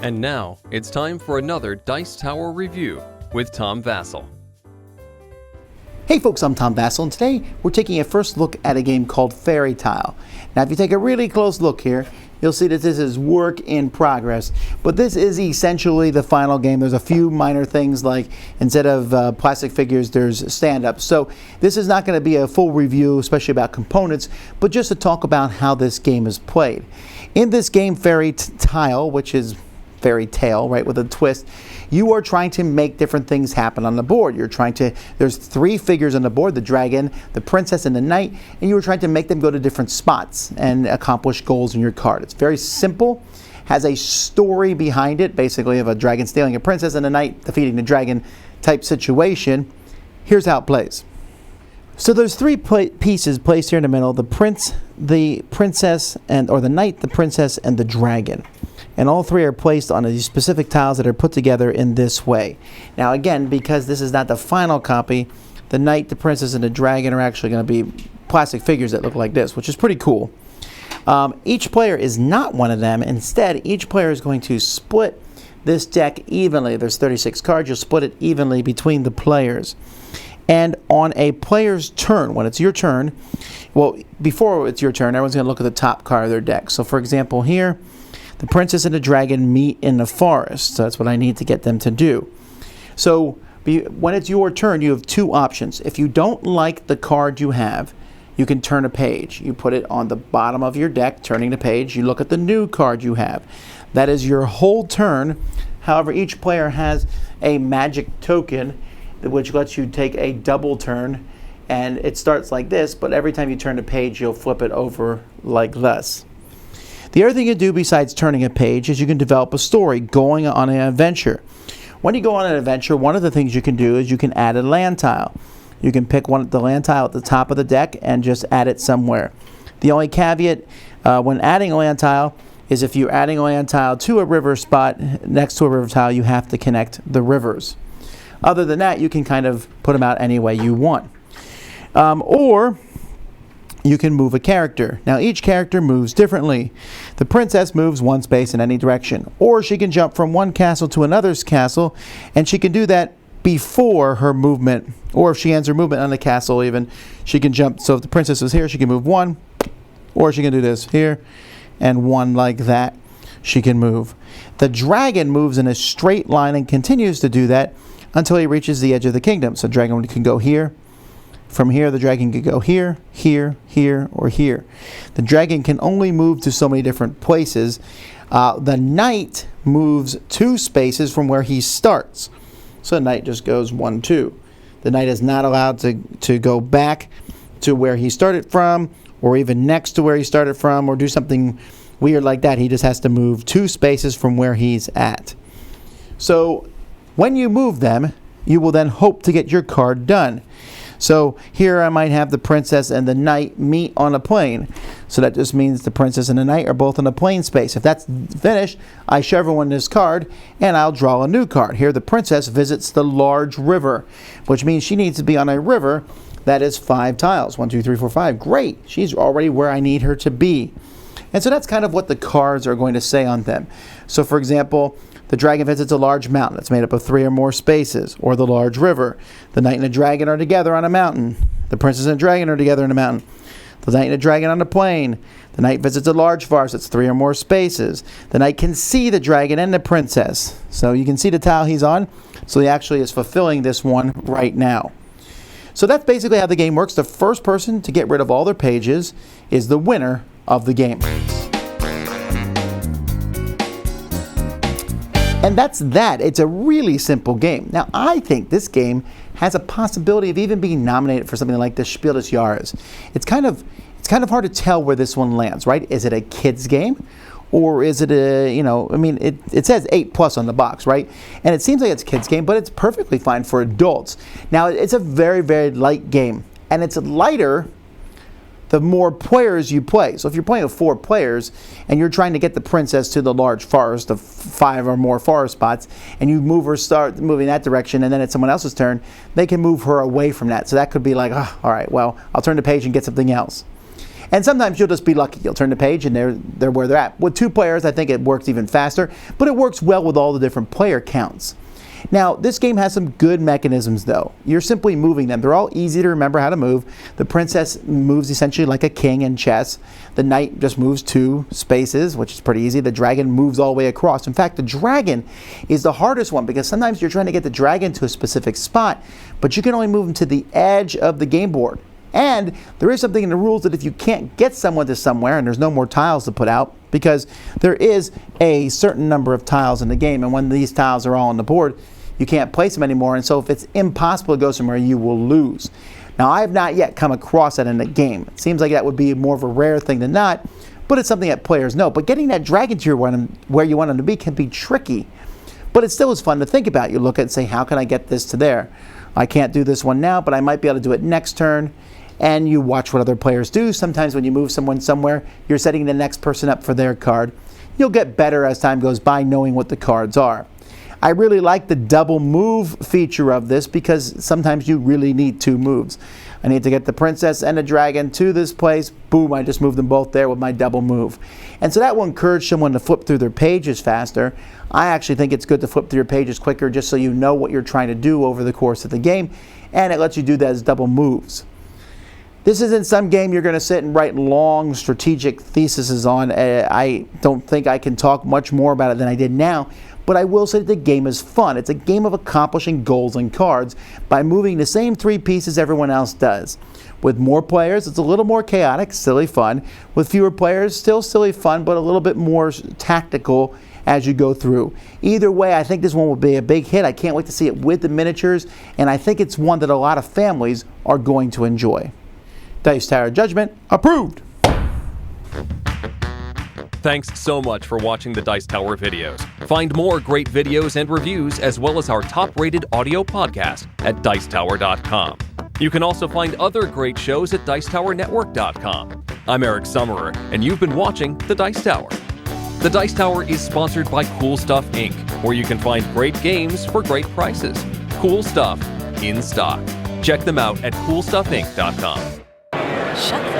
And now, it's time for another Dice Tower review with Tom Vasel. Hey folks, I'm Tom Vasel, and today we're taking a first look at a game called Fairy Tile. Now if you take a really close look here, you'll see that this is work in progress, but this is essentially the final game. There's a few minor things, like instead of plastic figures, there's stand-ups. So this is not going to be a full review, especially about components, but just to talk about how this game is played. In this game, Fairy Tile, which is fairy tale, right, with a twist, you are trying to make different things happen on the board. There's three figures on the board: the dragon, the princess, and the knight, and you are trying to make them go to different spots and accomplish goals in your card. It's very simple, has a story behind it, basically of a dragon stealing a princess and a knight defeating the dragon type situation. Here's how it plays. So there's three pieces placed here in the middle: the prince, the princess, or the knight, the princess, and the dragon. And all three are placed on these specific tiles that are put together in this way. Now again, because this is not the final copy, the knight, the princess, and the dragon are actually going to be plastic figures that look like this, which is pretty cool. Each player is not one of them. Instead, each player is going to split this deck evenly. There's 36 cards. You'll split it evenly between the players. And on a player's turn, when it's your turn, well, before it's your turn, everyone's going to look at the top card of their deck. So for example here, the princess and the dragon meet in the forest. So that's what I need to get them to do. So when it's your turn, you have two options. If you don't like the card you have, you can turn a page. You put it on the bottom of your deck, turning the page. You look at the new card you have. That is your whole turn. However, each player has a magic token which lets you take a double turn, and it starts like this, but every time you turn a page, you'll flip it over like this. The other thing you do besides turning a page is you can develop a story, going on an adventure. When you go on an adventure, one of the things you can do is you can add a land tile. You can pick the land tile at the top of the deck and just add it somewhere. The only caveat when adding a land tile is if you're adding a land tile to a river spot next to a river tile, you have to connect the rivers. Other than that, you can kind of put them out any way you want. Or you can move a character. Now each character moves differently. The princess moves one space in any direction, or she can jump from one castle to another's castle, and she can do that before her movement, or if she ends her movement on the castle even, she can jump. So if the princess is here, she can move one, or she can do this here, and one like that she can move. The dragon moves in a straight line and continues to do that until he reaches the edge of the kingdom. So dragon can go here. From here, the dragon could go here, here, here, or here. The dragon can only move to so many different places. The knight moves 2 spaces from where he starts. So the knight just goes 1, 2. The knight is not allowed to go back to where he started from, or even next to where he started from, or do something weird like that. He just has to move 2 spaces from where he's at. So when you move them, you will then hope to get your card done. So here I might have the princess and the knight meet on a plane. So that just means the princess and the knight are both in a plane space. If that's finished, I show everyone this card and I'll draw a new card. Here the princess visits the large river, which means she needs to be on a river that is 5 tiles. 1, 2, 3, 4, 5. Great. She's already where I need her to be. And so that's kind of what the cards are going to say on them. So for example, the dragon visits a large mountain that's made up of 3 or more spaces, or the large river. The knight and the dragon are together on a mountain. The princess and the dragon are together in a mountain. The knight and the dragon on a plain. The knight visits a large forest that's 3 or more spaces. The knight can see the dragon and the princess. So you can see the tile he's on. So he actually is fulfilling this one right now. So that's basically how the game works. The first person to get rid of all their pages is the winner of the game. And that's that. It's a really simple game. Now, I think this game has a possibility of even being nominated for something like the Spiel des Jahres. It's kind of hard to tell where this one lands, right? Is it a kid's game? Or is it it says 8+ on the box, right? And it seems like it's a kid's game, but it's perfectly fine for adults. Now, it's a very, very light game. And it's lighter the more players you play. So if you're playing with 4 players and you're trying to get the princess to the large forest of 5 or more forest spots, and you start moving that direction, and then it's someone else's turn, they can move her away from that. So that could be like, oh, all right, well, I'll turn the page and get something else. And sometimes you'll just be lucky. You'll turn the page and they're where they're at. With 2 players, I think it works even faster, but it works well with all the different player counts. Now, this game has some good mechanisms, though. You're simply moving them. They're all easy to remember how to move. The princess moves essentially like a king in chess. The knight just moves 2 spaces, which is pretty easy. The dragon moves all the way across. In fact, the dragon is the hardest one because sometimes you're trying to get the dragon to a specific spot, but you can only move them to the edge of the game board. And there is something in the rules that if you can't get someone to somewhere and there's no more tiles to put out, because there is a certain number of tiles in the game, and when these tiles are all on the board, you can't place them anymore, and so if it's impossible to go somewhere, you will lose. Now, I have not yet come across that in the game. It seems like that would be more of a rare thing than not, but it's something that players know. But getting that dragon to where you want them to be can be tricky, but it still is fun to think about. You look at it and say, how can I get this to there? I can't do this one now, but I might be able to do it next turn. And you watch what other players do. Sometimes when you move someone somewhere, you're setting the next person up for their card. You'll get better as time goes by knowing what the cards are. I really like the double move feature of this because sometimes you really need 2 moves. I need to get the princess and the dragon to this place. Boom, I just moved them both there with my double move. And so that will encourage someone to flip through their pages faster. I actually think it's good to flip through your pages quicker just so you know what you're trying to do over the course of the game. And it lets you do that as double moves. This isn't some game you're going to sit and write long strategic theses on. I don't think I can talk much more about it than I did now, but I will say that the game is fun. It's a game of accomplishing goals and cards by moving the same 3 pieces everyone else does. With more players, it's a little more chaotic, silly fun. With fewer players, still silly fun, but a little bit more tactical as you go through. Either way, I think this one will be a big hit. I can't wait to see it with the miniatures, and I think it's one that a lot of families are going to enjoy. Dice Tower Judgment approved. Thanks so much for watching the Dice Tower videos. Find more great videos and reviews as well as our top-rated audio podcast at Dicetower.com. You can also find other great shows at Dicetowernetwork.com. I'm Eric Summerer, and you've been watching The Dice Tower. The Dice Tower is sponsored by Cool Stuff Inc., where you can find great games for great prices. Cool stuff in stock. Check them out at CoolStuffInc.com. Shut